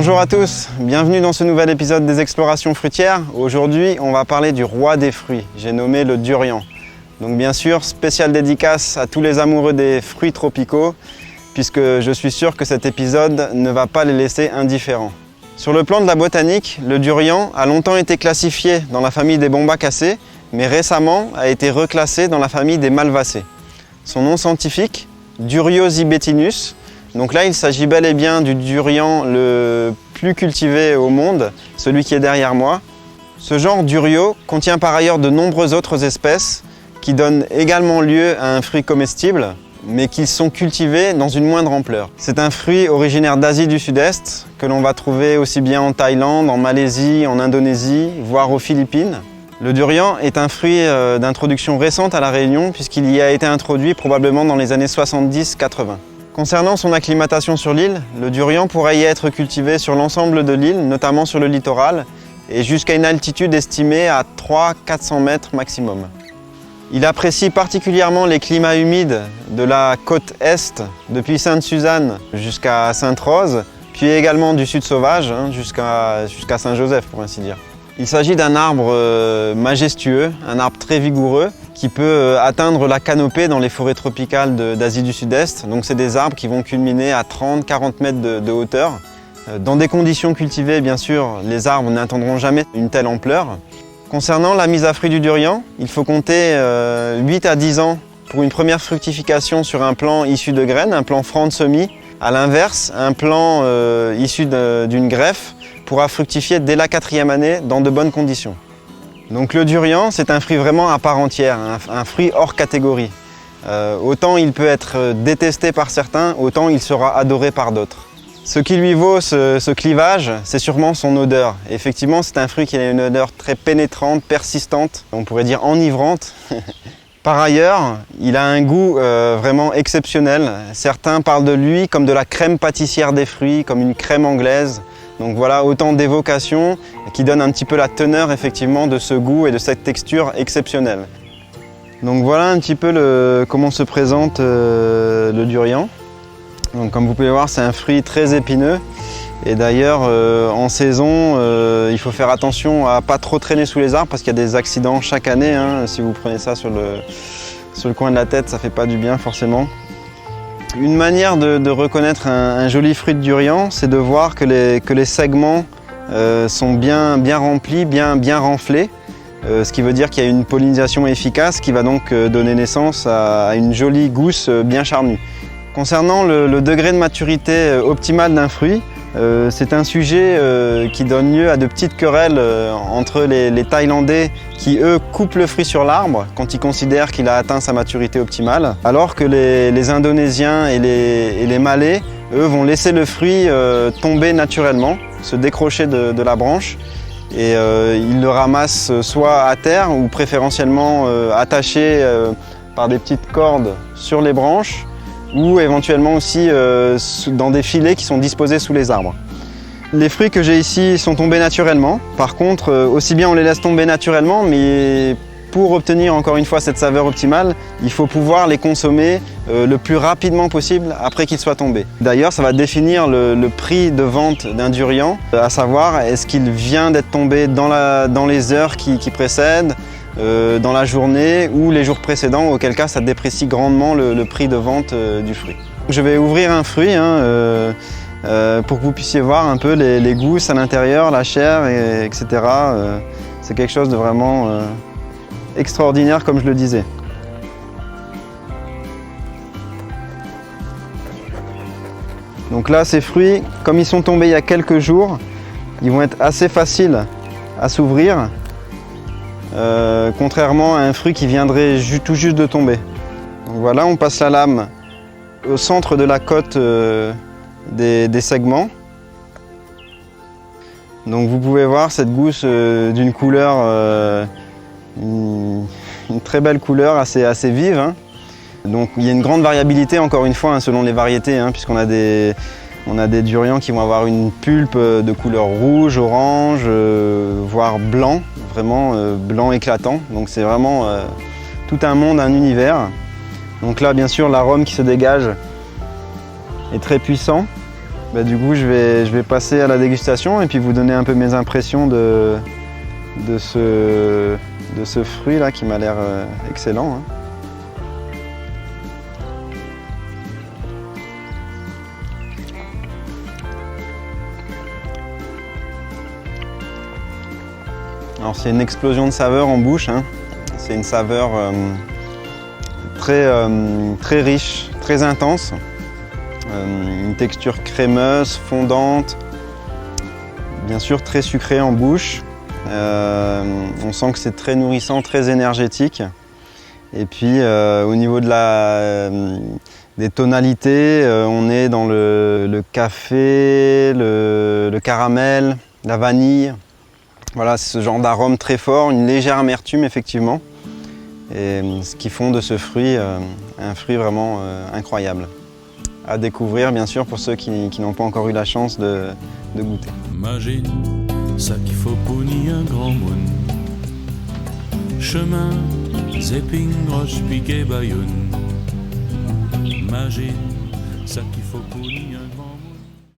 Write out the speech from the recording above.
Bonjour à tous, bienvenue dans ce nouvel épisode des explorations fruitières. Aujourd'hui, on va parler du roi des fruits, j'ai nommé le durian. Donc bien sûr, spéciale dédicace à tous les amoureux des fruits tropicaux, puisque je suis sûr que cet épisode ne va pas les laisser indifférents. Sur le plan de la botanique, le durian a longtemps été classifié dans la famille des bombacacées, mais récemment a été reclassé dans la famille des malvacées. Son nom scientifique, Duriozibetinus. Donc là, il s'agit bel et bien du durian le plus cultivé au monde, celui qui est derrière moi. Ce genre durio contient par ailleurs de nombreuses autres espèces qui donnent également lieu à un fruit comestible, mais qui sont cultivés dans une moindre ampleur. C'est un fruit originaire d'Asie du Sud-Est, que l'on va trouver aussi bien en Thaïlande, en Malaisie, en Indonésie, voire aux Philippines. Le durian est un fruit d'introduction récente à La Réunion, puisqu'il y a été introduit probablement dans les années 70-80. Concernant son acclimatation sur l'île, le durian pourrait y être cultivé sur l'ensemble de l'île, notamment sur le littoral, et jusqu'à une altitude estimée à 300-400 mètres maximum. Il apprécie particulièrement les climats humides de la côte est, depuis Sainte-Suzanne jusqu'à Sainte-Rose, puis également du sud sauvage, jusqu'à Saint-Joseph pour ainsi dire. Il s'agit d'un arbre majestueux, un arbre très vigoureux, qui peut atteindre la canopée dans les forêts tropicales d'Asie du Sud-Est. Donc c'est des arbres qui vont culminer à 30-40 mètres de hauteur. Dans des conditions cultivées, bien sûr, les arbres n'atteindront jamais une telle ampleur. Concernant la mise à fruit du durian, il faut compter 8 à 10 ans pour une première fructification sur un plant issu de graines, un plant franc de semis. À l'inverse, un plant issu d'une greffe pourra fructifier dès la 4e année dans de bonnes conditions. Donc le durian, c'est un fruit vraiment à part entière, un fruit hors catégorie. Autant il peut être détesté par certains, autant il sera adoré par d'autres. Ce qui lui vaut ce clivage, c'est sûrement son odeur. Effectivement, c'est un fruit qui a une odeur très pénétrante, persistante, on pourrait dire enivrante. Par ailleurs, il a un goût vraiment exceptionnel. Certains parlent de lui comme de la crème pâtissière des fruits, comme une crème anglaise. Donc voilà, autant d'évocations qui donnent un petit peu la teneur effectivement de ce goût et de cette texture exceptionnelle. Donc voilà un petit peu comment se présente le durian. Donc comme vous pouvez voir, c'est un fruit très épineux. Et d'ailleurs, en saison, il faut faire attention à ne pas trop traîner sous les arbres parce qu'il y a des accidents chaque année. Si vous prenez ça sur le coin de la tête, ça ne fait pas du bien forcément. Une manière de reconnaître un joli fruit de durian, c'est de voir que les segments sont bien remplis, bien renflés. Ce qui veut dire qu'il y a une pollinisation efficace qui va donc donner naissance à une jolie gousse bien charnue. Concernant le degré de maturité optimal d'un fruit, c'est un sujet qui donne lieu à de petites querelles entre les Thaïlandais qui, eux, coupent le fruit sur l'arbre quand ils considèrent qu'il a atteint sa maturité optimale, alors que les Indonésiens et les Malais, eux, vont laisser le fruit tomber naturellement, se décrocher de la branche, et ils le ramassent soit à terre ou préférentiellement attaché par des petites cordes sur les branches, ou éventuellement aussi dans des filets qui sont disposés sous les arbres. Les fruits que j'ai ici sont tombés naturellement. Par contre, aussi bien on les laisse tomber naturellement, mais pour obtenir encore une fois cette saveur optimale, il faut pouvoir les consommer le plus rapidement possible après qu'ils soient tombés. D'ailleurs, ça va définir le prix de vente d'un durian, à savoir est-ce qu'il vient d'être tombé dans les heures qui précèdent, dans la journée ou les jours précédents, auquel cas ça déprécie grandement le prix de vente du fruit. Je vais ouvrir un fruit pour que vous puissiez voir un peu les gousses à l'intérieur, la chair, etc. C'est quelque chose de vraiment extraordinaire comme je le disais. Donc là, ces fruits, comme ils sont tombés il y a quelques jours, ils vont être assez faciles à s'ouvrir. Contrairement à un fruit qui viendrait tout juste de tomber. Donc voilà, on passe la lame au centre de la côte des segments. Donc vous pouvez voir cette gousse d'une couleur, une très belle couleur, assez vive. Donc il y a une grande variabilité encore une fois selon les variétés, puisqu'on a des durians qui vont avoir une pulpe de couleur rouge, orange, voire blanc, vraiment blanc éclatant. Donc c'est vraiment tout un monde, un univers. Donc là bien sûr l'arôme qui se dégage est très puissant. Du coup, je vais passer à la dégustation et puis vous donner un peu mes impressions de ce fruit là qui m'a l'air excellent, hein. Alors c'est une explosion de saveurs en bouche, hein. C'est une saveur très riche, très intense. Une texture crémeuse, fondante, bien sûr très sucrée en bouche. On sent que c'est très nourrissant, très énergétique. Et puis au niveau des tonalités, on est dans le café, le caramel, la vanille. Voilà, c'est ce genre d'arôme très fort, une légère amertume effectivement. Et ce qui font de ce fruit un fruit vraiment incroyable. À découvrir bien sûr pour ceux qui n'ont pas encore eu la chance de goûter. Imagine ça qu'il faut punir un grand monde. Chemin, Zéping, Roche, Piquet, Bayonne. Imagine ça qu'il faut